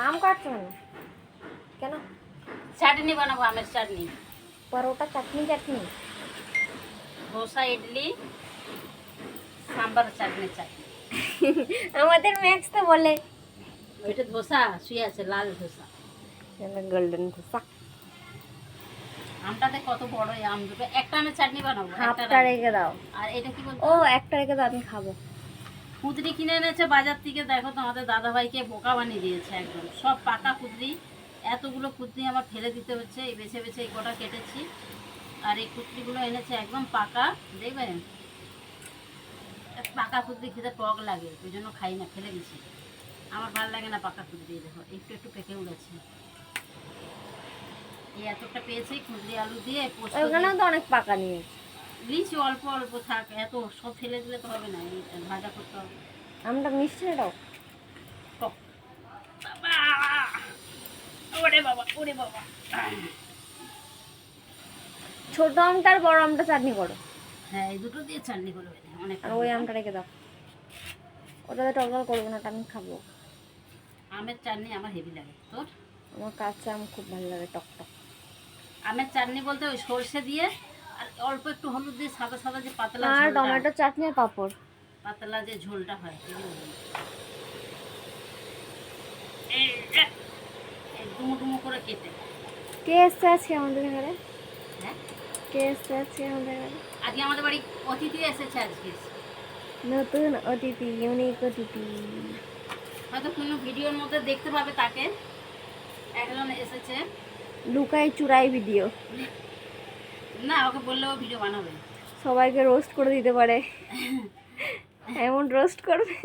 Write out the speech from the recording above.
আম কাটছো না কেন? চাটনি বানাবো, আমের চাটনি। পরোটা চাটনি চাটনি ধোসা, ইডলি, সাম্বার, চাটনি চাটনি। আমাদের ম্যাক্স তো বলে ওইটা ধোসা শুয়ে আছে, লাল ধোসা। গোল্ডেন ধোসা। আমটাতে কত বড় এই আম দুটো, একটা আমের চাটনি বানাবো, একটা হাফটা রেখে দাও। আর এটা কি বলতো, ও একটা রেখে দাও, আমি খাবো। কুদরি কিনে এনেছে বাজার থেকে। দেখো তো আমাদের দাদা ভাইকে বোকা বানিয়ে দিয়েছে একদম। সব পাকা কুদরি, এতগুলো কুদরি আমার ফেলে দিতে হচ্ছে। এই বেছে বেছে এই কটা কেটেছি, আর এই কুদরিগুলো এনেছে একদম পাকা। দেখবেন পাকা কুদরি খেতে টক লাগে, ওই জন্য খাই না, ফেলে দিছি। আমার ভালো লাগে না পাকা কুদরি। দেখো একটু একটু পেকে উঠেছে। এই এতটা পেয়েছি, কুদরি আলু দিয়ে পোস্ত ওখানেও তো অনেক পাকা নিয়ে দিয়েছি। অল্প অল্প থাক, এত সব ফেলে দিলে তো হবে না, এই ভাজা করতে হবে। আমটা মিষ্টি না টক? টক। বাবা, ওরে বাবা, ওরে বাবা। ছোট আমটা আর বড় আমটা চাটনি করো। হ্যাঁ, এই দুটো দিয়ে চাটনি করবে অনেক। আর ওই আমটা রেখে দাও, ওটাতে টক টক করবো না, ওটা আমি খাবো। আমের চাটনি আমার হেভি লাগে। তোর? আমার কাঁচা আম খুব ভালো লাগে, টক টক। আমের চাটনি বলতে ওই সর্ষে দিয়ে আর অল্প একটু হলুদ দিয়ে সাদা সাদা যে পাতলা আর ঝোলটা, টমেটো চাটনি আর পাঁপড়। পাতলা যে ঝোলটা হয়, এই ডুমো ডুমো করে কেটে। কে এসছে আজকে আমাদের ঘরে? হ্যাঁ, কে এসছে আজকে আমাদের ঘরে? আজকে আমাদের বাড়ি অতিথি এসেছে আজকে। নতুন অতিথি, ইউনিক অতিথি। হয়তো কোনো ভিডিওর মধ্যে দেখতে পাবে তাকে। একজন এসেছে। লুকাই চুরাই ভিডিও, না, ওকে বললেও ভিডিও বানাবে। সবাইকে রোস্ট করে দিতে পারে, এমন রোস্ট করবে।